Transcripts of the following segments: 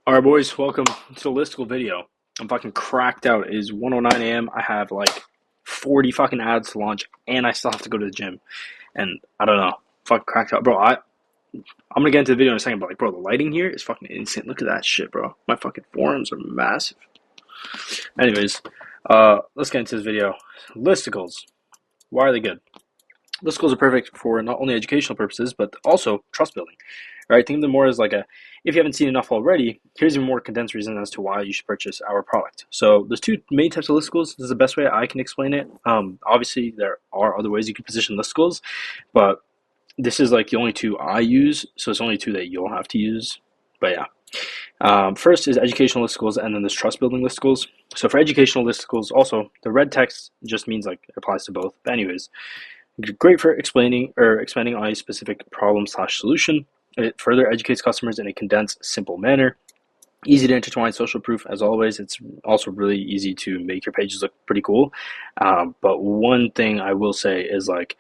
All right, boys, welcome to the listicle video. I'm fucking cracked out. It is 1:09 a.m. I have like 40 fucking ads to launch, and I still have to go to the gym. And I don't know, fucking cracked out, bro. I'm gonna get into the video in a second, but like, bro, the lighting here is fucking insane. Look at that shit, bro. My fucking forearms are massive. Anyways, let's get into this video. Listicles. Why are they good? Listicles are perfect for not only educational purposes, but also trust building. Right? Think of them more as like if you haven't seen enough already, here's a more condensed reason as to why you should purchase our product. So there's two main types of listicles. This is the best way I can explain it. Obviously, there are other ways you can position listicles, but this is like the only two I use, so it's only two that you'll have to use. But yeah. First is educational listicles, and then there's trust building listicles. So for educational listicles, also the red text just means like it applies to both. But anyways, great for explaining or expanding on a specific problem slash solution. It further educates customers in a condensed, simple manner. Easy to intertwine social proof, as always. It's also really easy to make your pages look pretty cool. But one thing I will say is like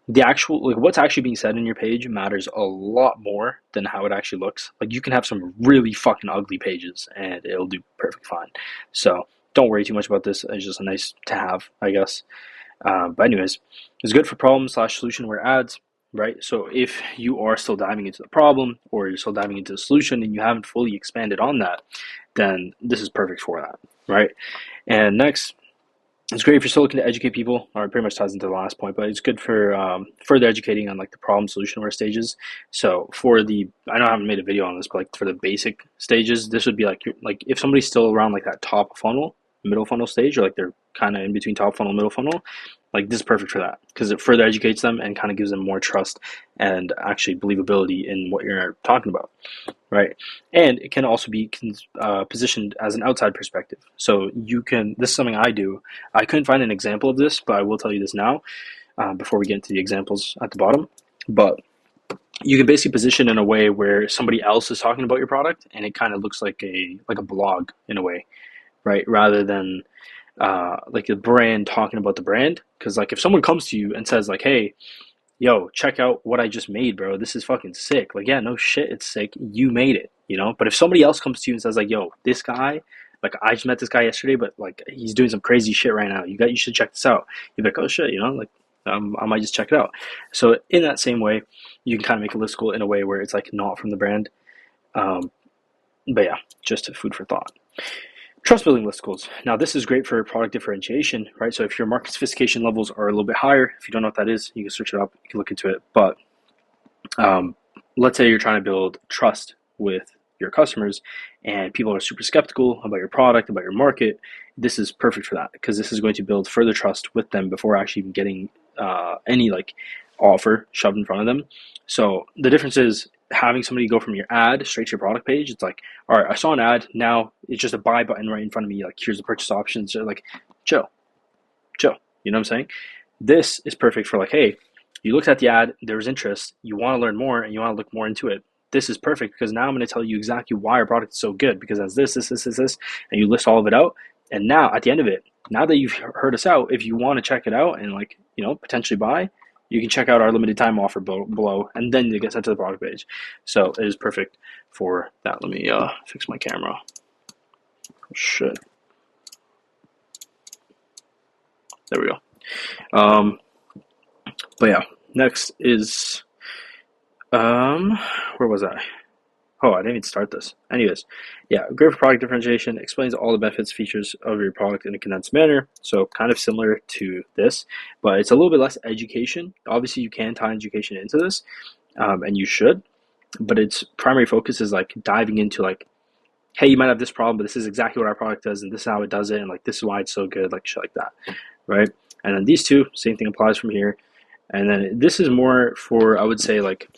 the actual, like what's actually being said in your page matters a lot more than how it actually looks. Like you can have some really fucking ugly pages and it'll do perfectly fine. So don't worry too much about this. It's just a nice to have, I guess. But anyways, it's good for problem slash solution aware ads, right? So if you are still diving into the problem or you're still diving into the solution and you haven't fully expanded on that, then this is perfect for that, right? And next, it's great if you're still looking to educate people, or it pretty much ties into the last point, but it's good for further educating on like the problem solution aware stages. So for the, I know I haven't made a video on this, but like for the basic stages, this would be like if somebody's still around like that top funnel, middle funnel stage, or like they're kind of in between top funnel, middle funnel, like this is perfect for that because it further educates them and kind of gives them more trust and actually believability in what you're talking about, right? And it can also be positioned as an outside perspective. So you can, this is something I do. I couldn't find an example of this, but I will tell you this now before we get into the examples at the bottom. But you can basically position in a way where somebody else is talking about your product and it kind of looks like a blog in a way, right? Rather than like a brand talking about the brand. Because like if someone comes to you and says like, hey, yo, check out what I just made, bro, this is fucking sick, like, yeah, no shit, it's sick, you made it, you know. But if somebody else comes to you and says like, yo, this guy, like I just met this guy yesterday, but like he's doing some crazy shit right now, you should check this out, you're like, oh shit, you know, like I might just check it out. So in that same way, you can kind of make a listicle in a way where it's like not from the brand. But yeah, just food for thought. Trust building listicles. Now, this is great for product differentiation, right? So if your market sophistication levels are a little bit higher, if you don't know what that is, you can search it up, you can look into it. But let's say you're trying to build trust with your customers and people are super skeptical about your product, about your market. This is perfect for that because this is going to build further trust with them before actually even getting any like offer shoved in front of them. So the difference is having somebody go from your ad straight to your product page. It's like, all right, I saw an ad, now it's just a buy button right in front of me, like here's the purchase options. They're like, chill, you know what I'm saying? This is perfect for like, hey, you looked at the ad, there's interest, you want to learn more and you want to look more into it. This is perfect because now I'm going to tell you exactly why our product is so good because as this, and you list all of it out. And now at the end of it, now that you've heard us out, if you want to check it out and like, you know, potentially buy, you can check out our limited time offer below, and then you get sent to the product page. So it is perfect for that. Let me fix my camera. Oh, shit. There we go. But yeah, next is where was I? Oh, I didn't even start this. Anyways, yeah, great for product differentiation. Explains all the benefits, features of your product in a condensed manner. So kind of similar to this, but it's a little bit less education. Obviously, you can tie education into this, and you should. But its primary focus is like diving into like, hey, you might have this problem, but this is exactly what our product does, and this is how it does it, and like this is why it's so good, like shit like that, right? And then these two, same thing applies from here. And then this is more for, I would say, like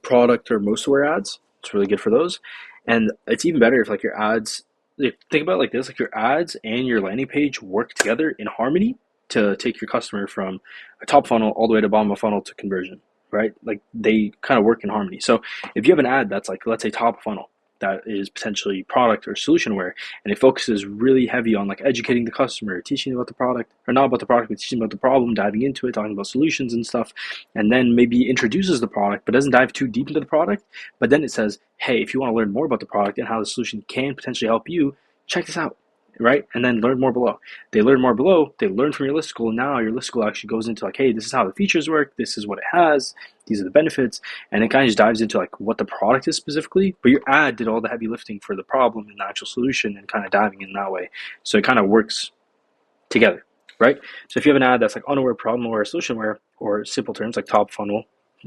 product or most aware ads. It's really good for those. And it's even better if like your ads, like, think about it like this, like your ads and your landing page work together in harmony to take your customer from a top funnel all the way to bottom of funnel to conversion, right? Like they kind of work in harmony. So if you have an ad that's like, let's say top funnel, that is potentially product or solutionware, and it focuses really heavy on like educating the customer, teaching about the product, or not about the product, but teaching about the problem, diving into it, talking about solutions and stuff, and then maybe introduces the product but doesn't dive too deep into the product, but then it says, hey, if you want to learn more about the product and how the solution can potentially help you, check this out, right? And then learn more below. They learn more below, they learn from your listicle, and now your listicle actually goes into like, hey, this is how the features work, this is what it has, these are the benefits, and it kind of just dives into like what the product is specifically, but your ad did all the heavy lifting for the problem and the actual solution and kind of diving in that way. So it kind of works together, right? So if you have an ad that's like unaware, problem aware, solutionware, or simple terms like top funnel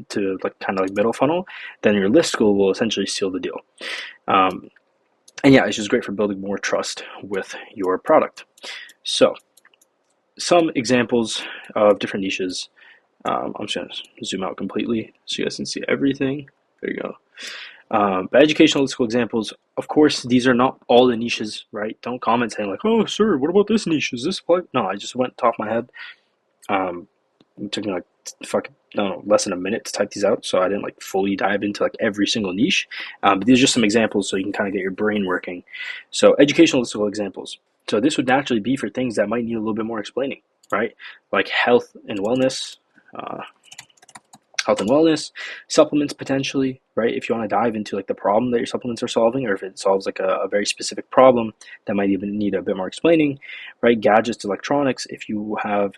to like kind of like middle funnel, then your listicle will essentially seal the deal. And yeah, it's just great for building more trust with your product. So some examples of different niches. I'm just going to zoom out completely so you guys can see everything. There you go. But educational listicle examples, of course, these are not all the niches, right? Don't comment saying like, oh, sir, what about this niche? Is this plug? No, I just went top of my head. It took me like less than a minute to type these out, so I didn't like fully dive into like every single niche. But these are just some examples so you can kind of get your brain working. So educational listicle examples. So this would naturally be for things that might need a little bit more explaining, right? Like health and wellness, supplements potentially, right? If you want to dive into like the problem that your supplements are solving, or if it solves like a very specific problem that might even need a bit more explaining, right? Gadgets, electronics, if you have,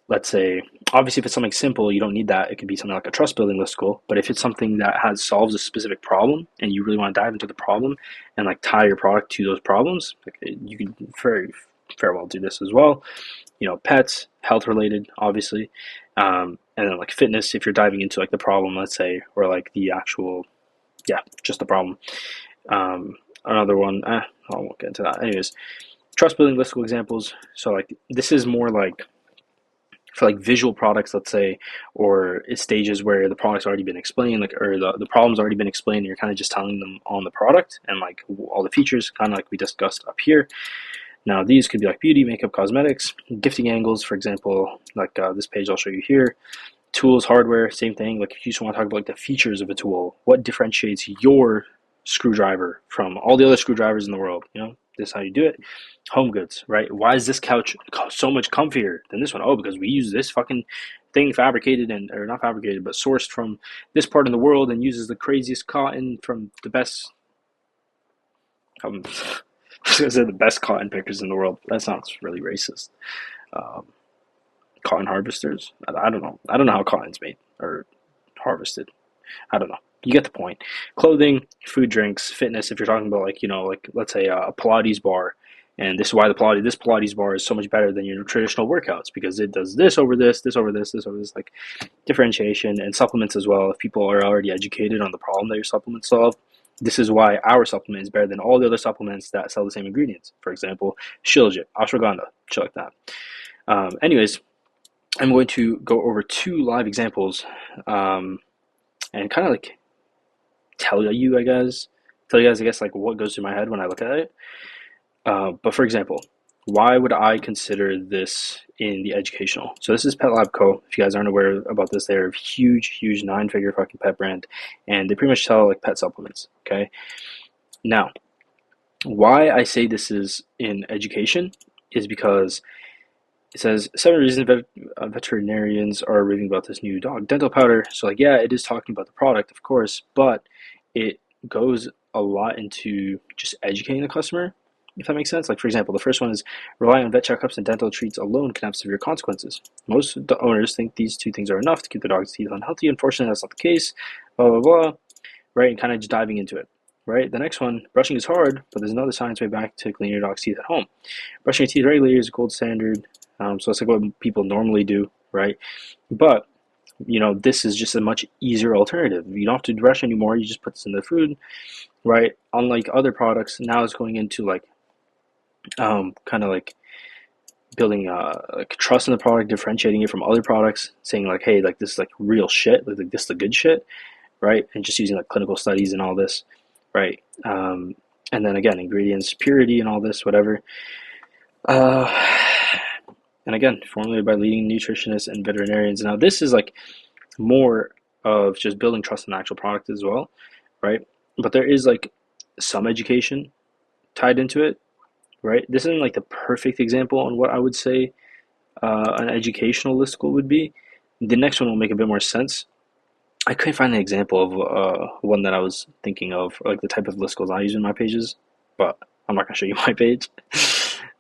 let's say, obviously if it's something simple, you don't need that. It could be something like a trust building listicle. But if it's something that solves a specific problem and you really want to dive into the problem and like tie your product to those problems, like, you can very well do this as well. You know, pets, health related, obviously. And then like fitness, if you're diving into like the problem, let's say, or like the actual, just the problem. Another one, I won't get into that. Anyways, trust building listicle examples. So like this is more like for like visual products, let's say, or stages where the product's already been explained, like, or the problem's already been explained, and you're kind of just telling them on the product and like all the features, kind of like we discussed up here. Now these could be like beauty, makeup, cosmetics, gifting angles, for example, like this page I'll show you here. Tools, hardware, same thing. Like if you just want to talk about like the features of a tool, what differentiates your screwdriver from all the other screwdrivers in the world, you know, this is how you do it. Home goods, right? Why is this couch so much comfier than this one? Oh, because we use this fucking thing fabricated or not fabricated, but sourced from this part of the world and uses the craziest cotton from the best, I was gonna say the best cotton pickers in the world. That sounds really racist. Cotton harvesters? I don't know. I don't know how cotton's made or harvested. I don't know. You get the point. Clothing, food, drinks, fitness. If you're talking about like, you know, like let's say a Pilates bar, and this is why this Pilates bar is so much better than your traditional workouts because it does this over this, this over this, this over this, like differentiation. And supplements as well. If people are already educated on the problem that your supplements solve, this is why our supplement is better than all the other supplements that sell the same ingredients. For example, shilajit, ashwagandha, shit like that. Anyways, I'm going to go over 2 live examples and kind of like tell you guys, I guess, like what goes through my head when I look at it. But for example, why would I consider this in the educational? So this is Pet Lab Co. If you guys aren't aware about this, they're a huge 9-figure fucking pet brand, and they pretty much sell like pet supplements. Okay. Now, why I say this is in education is because it says 7 reasons veterinarians are raving about this new dog dental powder. So like, yeah, it is talking about the product, of course, but it goes a lot into just educating the customer, if that makes sense. Like for example, the first one is relying on vet checkups and dental treats alone can have severe consequences. Most of the owners think these 2 things are enough to keep their dog's teeth unhealthy. Unfortunately, that's not the case. Blah, blah, blah. Right, and kind of just diving into it. Right, the next one, brushing is hard, but there's another science way back to clean your dog's teeth at home. Brushing your teeth regularly is a gold standard. So it's like what people normally do, right? But, you know, this is just a much easier alternative. You don't have to brush anymore. You just put this in the food, right? Unlike other products, now it's going into like, kind of like building like trust in the product, differentiating it from other products, saying like, hey, like this is like real shit, like this is the good shit, right? And just using like clinical studies and all this, right? And then again, ingredients, purity and all this, whatever. And again, formulated by leading nutritionists and veterinarians. Now, this is like more of just building trust in the actual product as well, right? But there is like some education tied into it, right? This isn't like the perfect example on what I would say an educational listicle would be. The next one will make a bit more sense. I couldn't find an example of one that I was thinking of, like the type of listicles I use in my pages, but I'm not gonna show you my page.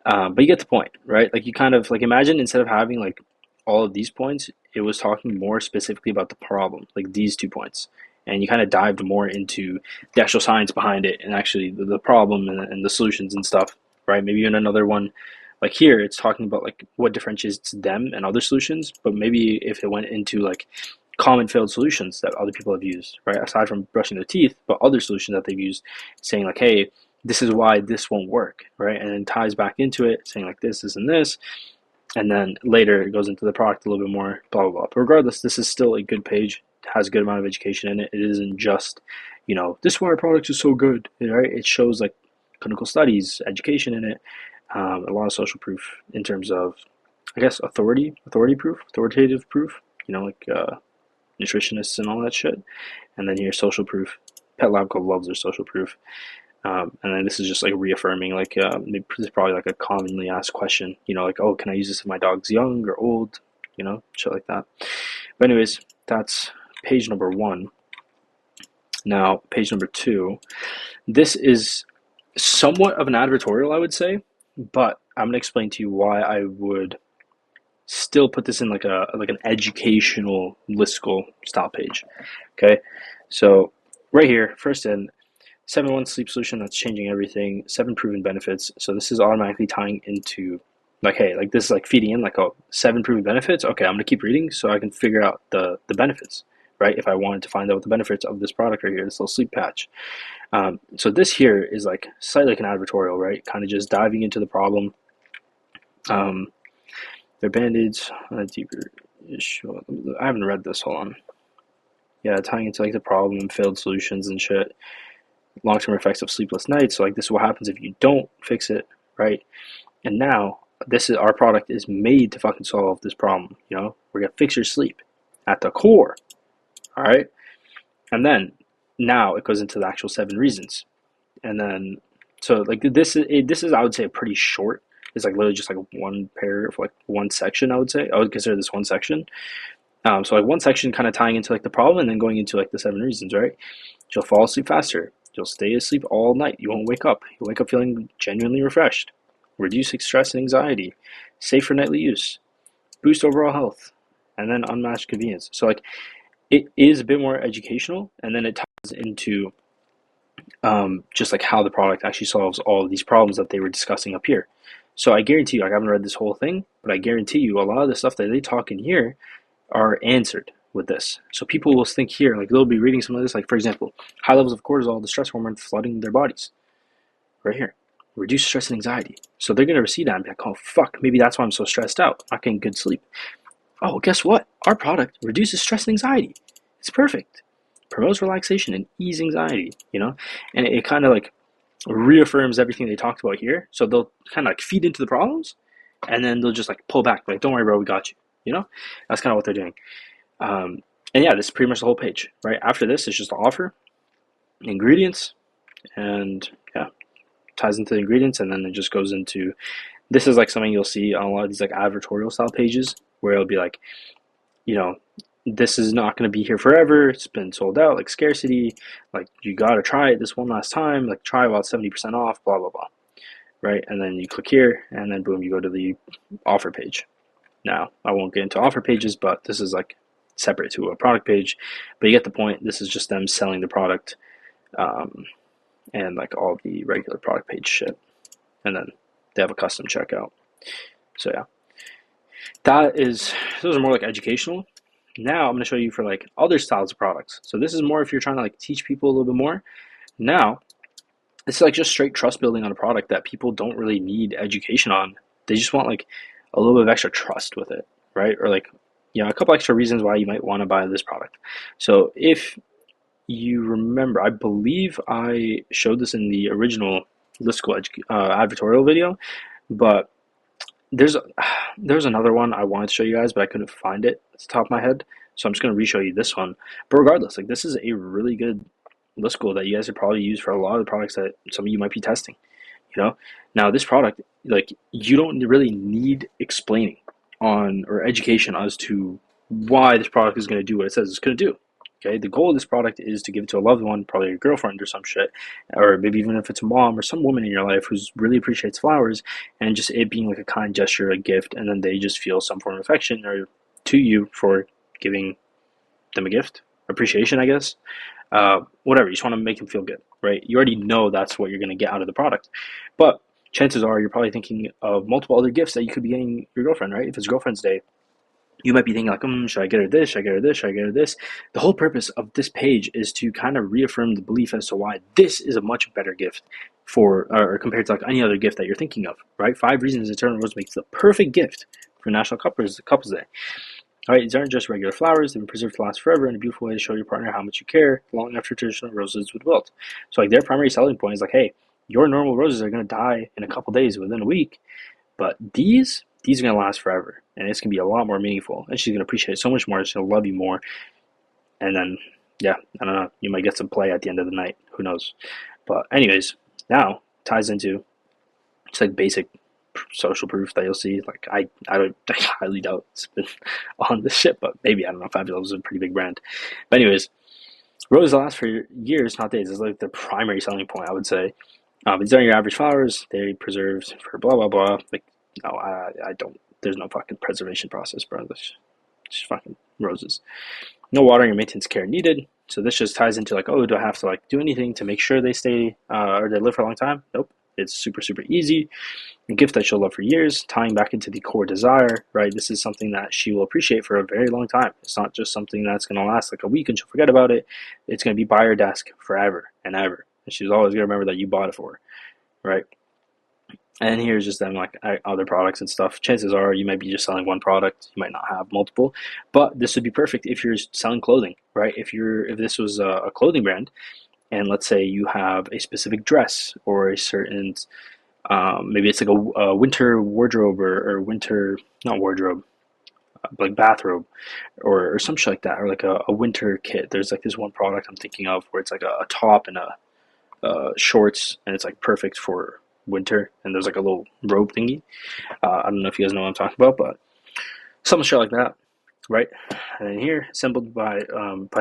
But you get the point, right? Like you kind of like imagine instead of having like all of these points, it was talking more specifically about the problem, like these 2 points, and you kind of dived more into the actual science behind it and actually the problem and the solutions and stuff, right? Maybe in another one, like here, it's talking about like what differentiates them and other solutions, but maybe if it went into like common failed solutions that other people have used, right? Aside from brushing their teeth, but other solutions that they've used, saying like, hey, this is why this won't work, right? And then ties back into it, saying like this, and this, and then later it goes into the product a little bit more, blah blah blah. But regardless, this is still a good page. It has a good amount of education in it. It isn't just, this is why our product is so good, right? It shows like clinical studies, education in it, a lot of social proof in terms of, I guess, authoritative proof. Like nutritionists and all that shit. And then here's social proof. Pet Lab Club loves their social proof. And then this is just like reaffirming, like this is probably like a commonly asked question, like, oh, can I use this if my dog's young or old, shit like that. But anyways, that's page number 1. Now, page number 2, this is somewhat of an advertorial, I would say, but I'm gonna explain to you why I would still put this in like an educational listicle style page. Okay, so right here, first in 7-1 sleep solution that's changing everything, 7 proven benefits. So this is automatically tying into like, hey, like this is like feeding in like, oh, 7 proven benefits. Okay, I'm gonna keep reading so I can figure out the benefits, right? If I wanted to find out what the benefits of this product right here, this little sleep patch. So this here is like slightly like an advertorial, right? Kind of just diving into the problem. Their band-aids on a deeper issue. I haven't read this. Hold on. Yeah, tying into like the problem and failed solutions and shit. Long-term effects of sleepless nights. So like this is what happens if you don't fix it, right? And now this is our product is made to fucking solve this problem. We're gonna fix your sleep at the core. All right. And then now it goes into the actual 7 reasons. And then so like this is I would say pretty short. It's like literally just like one paragraph, like one section. I would consider this one section. So like one section kind of tying into like the problem and then going into like the 7 reasons, right? You'll fall asleep faster. You'll stay asleep all night. You won't wake up. You'll wake up feeling genuinely refreshed. Reduce stress and anxiety. Safe for nightly use. Boost overall health. And then unmatched convenience. So like it is a bit more educational, and then it ties into just like how the product actually solves all of these problems that they were discussing up here. So I guarantee you, like I haven't read this whole thing, but I guarantee you a lot of the stuff that they talk in here are answered with this. So people will think here, like they'll be reading some of this, like for example, high levels of cortisol, the stress hormone flooding their bodies. Right here. Reduce stress and anxiety. So they're gonna see that and be like, oh fuck, maybe that's why I'm so stressed out, not getting good sleep. Oh, guess what? Our product reduces stress and anxiety. It's perfect. Promotes relaxation and ease anxiety, And it kind of like reaffirms everything they talked about here. So they'll kind of like feed into the problems and then they'll just like pull back, like, don't worry, bro, we got you. That's kind of what they're doing. And yeah, this is pretty much the whole page, right? After this, it's just the offer, ingredients, and yeah, ties into the ingredients, and then it just goes into, this is like something you'll see on a lot of these like advertorial style pages where it'll be like, this is not going to be here forever. It's been sold out, like scarcity, like you got to try it this one last time, like try about 70% off, blah, blah, blah, right? And then you click here and then boom, you go to the offer page. Now, I won't get into offer pages, but this is like separate to a product page, but you get the point. This is just them selling the product and like all the regular product page shit. And then they have a custom checkout. So yeah, those are more like educational. Now I'm going to show you for like other styles of products. So this is more if you're trying to like teach people a little bit more. Now, it's like just straight trust building on a product that people don't really need education on. They just want like a little bit of extra trust with it, right? Or like, a couple extra reasons why you might want to buy this product. So if you remember, I believe I showed this in the original listicle advertorial video, but there's another one I wanted to show you guys, but I couldn't find it at the top of my head. So I'm just going to re-show you this one. But regardless, like this is a really good Listicle that you guys have probably used for a lot of the products that some of you might be testing. You know, now this product, like, you don't really need explaining on or education as to why this product is going to do what it says it's going to do. Okay, the goal of this product is to give it to a loved one, probably your girlfriend or some shit, or maybe even if it's a mom or some woman in your life who's really appreciates flowers, and just it being like a kind gesture, a gift, and then they just feel some form of affection or to you for giving them a gift, appreciation, I guess. Whatever, you just want to make them feel good, right? You already know that's what you're going to get out of the product, but chances are you're probably thinking of multiple other gifts that you could be getting your girlfriend, right? If it's girlfriend's day, you might be thinking like, should I get her this? Should I get her this? Should I get her this? The whole purpose of this page is to kind of reaffirm the belief as to why this is a much better gift for, or compared to like any other gift that you're thinking of, right? 5 reasons Eternal Rose makes the perfect gift for National Couples Day. All right, these aren't just regular flowers. They've been preserved to last forever and a beautiful way to show your partner how much you care long after traditional roses would wilt. So like their primary selling point is like, hey, your normal roses are going to die in a couple days within a week, but these are going to last forever, and it's going to be a lot more meaningful, and she's going to appreciate it so much more. She's going to love you more, and then, yeah, I don't know, you might get some play at the end of the night. Who knows? But anyways, now ties into just like basic social proof that you'll see. Like I highly doubt it's been on this shit, but maybe, I don't know. Fabulous is a pretty big brand. But anyways, roses last for years, not days. Is like the primary selling point, I would say. These aren't your average flowers. They're preserved for blah blah blah. Like, no, I don't. There's no fucking preservation process, bro. That's just fucking roses. No watering or maintenance care needed. So this just ties into like, oh, do I have to like do anything to make sure they stay or they live for a long time? Nope. It's super super easy. A gift that she'll love for years, tying back into the core desire, right? This is something that she will appreciate for a very long time. It's not just something that's going to last like a week and she'll forget about it. It's going to be by her desk forever and ever. And she's always going to remember that you bought it for her, right? And here's just them like other products and stuff. Chances are you might be just selling one product. You might not have multiple, but this would be perfect if you're selling clothing, right? If this was a clothing brand, and let's say you have a specific dress or a certain maybe it's like a winter wardrobe or winter, not wardrobe, like bathrobe or some shit like that, or like a winter kit. There's like this one product I'm thinking of where it's like a top and a shorts, and it's like perfect for winter. And there's like a little robe thingy. I don't know if you guys know what I'm talking about, but some shit like that, right? And then here, assembled by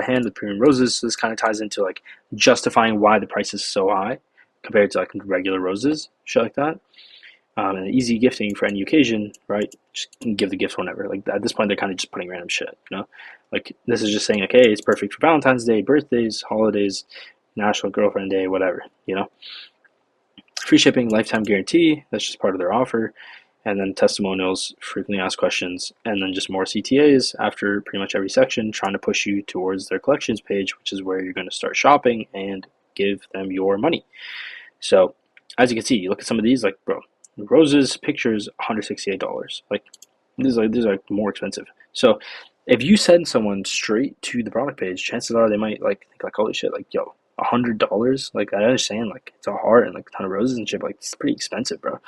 hand with premium roses. So this kind of ties into like justifying why the price is so high compared to like regular roses, shit like that. And easy gifting for any occasion, right? Just give the gift whenever. Like at this point, they're kind of just putting random shit, you know? Like this is just saying, like, hey, it's perfect for Valentine's Day, birthdays, holidays, National Girlfriend Day, whatever, you know? Free shipping, lifetime guarantee. That's just part of their offer. And then testimonials, frequently asked questions, and then just more CTAs after pretty much every section, trying to push you towards their collections page, which is where you're going to start shopping and give them your money. So as you can see, you look at some of these, like, bro, roses, pictures, $168. Like, these are more expensive. So if you send someone straight to the product page, chances are they might like think like, holy shit, like, yo, $100. Like, I understand, like, it's a heart and like a ton of roses and shit, but like, it's pretty expensive, bro.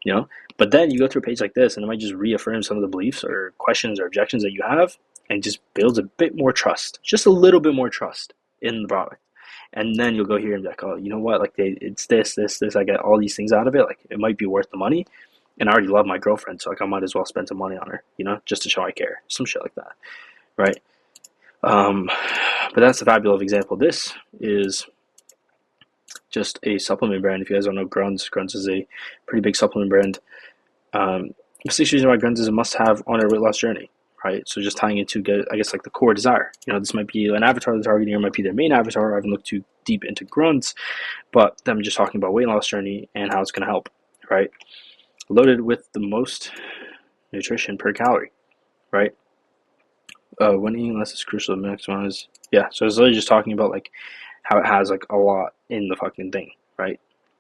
You know? But then you go through a page like this, and it might just reaffirm some of the beliefs or questions or objections that you have, and just builds a bit more trust, just a little bit more trust in the product. And then you'll go here and be like, oh, you know what? Like, it's this. I get all these things out of it. Like, it might be worth the money. And I already love my girlfriend, so like, I might as well spend some money on her, you know, just to show I care. Some shit like that, right? But that's a fabulous example. This is just a supplement brand. If you guys don't know Grunz is a pretty big supplement brand. The 6 reasons why Grunz is a must-have on a weight loss journey, right? So just tying into, I guess, like the core desire. You know, this might be an avatar they're targeting, or might be their main avatar. I haven't looked too deep into Grunz, but them just talking about weight loss journey and how it's going to help, right? Loaded with the most nutrition per calorie, right? When eating less is crucial to maximize. Yeah, so it's literally just talking about like how it has like a lot in the fucking thing, right?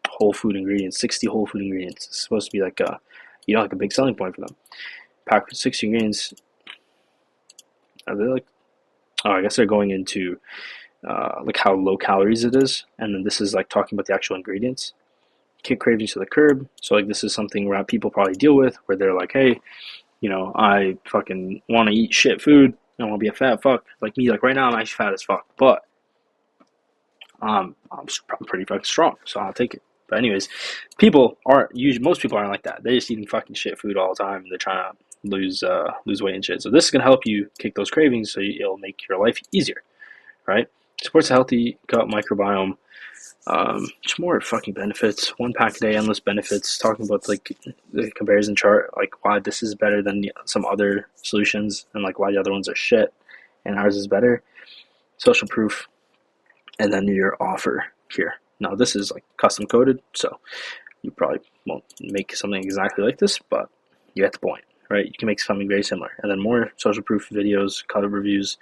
Whole food ingredients, 60 whole food ingredients. It's supposed to be like a, you know, like a big selling point for them. Packed with 60 ingredients. Are they like? Oh, I guess they're going into like how low calories it is, and then this is like talking about the actual ingredients. Kick cravings to the curb. So like this is something where people probably deal with, where they're like, hey, you know, I fucking want to eat shit food. I want to be a fat fuck. Like me, like right now I'm actually fat as fuck, but I'm pretty fucking strong, so I'll take it. But anyways, most people aren't like that. They're just eating fucking shit food all the time. And they're trying to lose weight and shit. So this is gonna help you kick those cravings, so it'll make your life easier, right? Supports a healthy gut microbiome. Just more fucking benefits. One pack a day, endless benefits. Talking about like the comparison chart, like why this is better than some other solutions, and like why the other ones are shit, and ours is better. Social proof, and then your offer here. Now this is like custom coded, so you probably won't make something exactly like this, but you get the point, right? You can make something very similar, and then more social proof videos, cut-up reviews,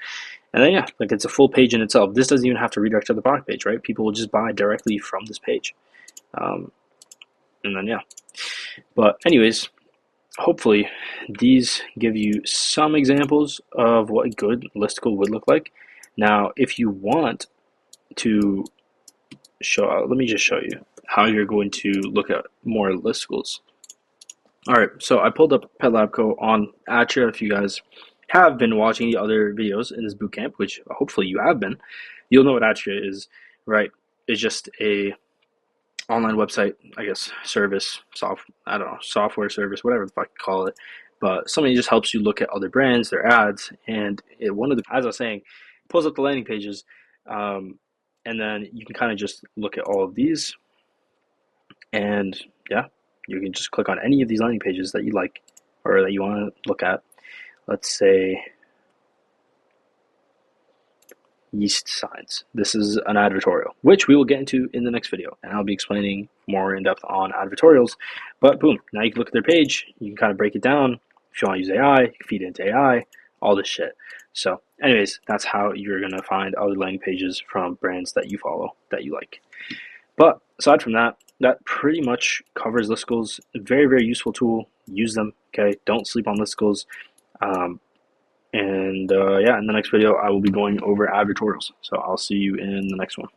and then yeah, like it's a full page in itself. This doesn't even have to redirect to the product page, right? People will just buy directly from this page, and then yeah. But anyways, hopefully these give you some examples of what a good listicle would look like. Now, if you want to let me just show you how you're going to look at more listicles. All right, so I pulled up Pet Lab Co. on Atria. If you guys have been watching the other videos in this bootcamp, which hopefully you have been, you'll know what Atria is, right? It's just a online website, I guess, service, I don't know, software service, whatever the fuck you call it. But something just helps you look at other brands, their ads, and as I was saying, pulls up the landing pages, and then you can kind of just look at all of these, and yeah, you can just click on any of these landing pages that you like or that you want to look at. Let's say yeast signs. This is an advertorial, which we will get into in the next video, and I'll be explaining more in depth on advertorials. But boom, now you can look at their page, you can kind of break it down. If you want to use AI, you can feed it into AI, all this shit. So anyways, that's how you're going to find other landing pages from brands that you follow, that you like. But aside from that, that pretty much covers listicles. Very, very useful tool. Use them, okay? Don't sleep on listicles. Yeah, in the next video, I will be going over advertorials. So I'll see you in the next one.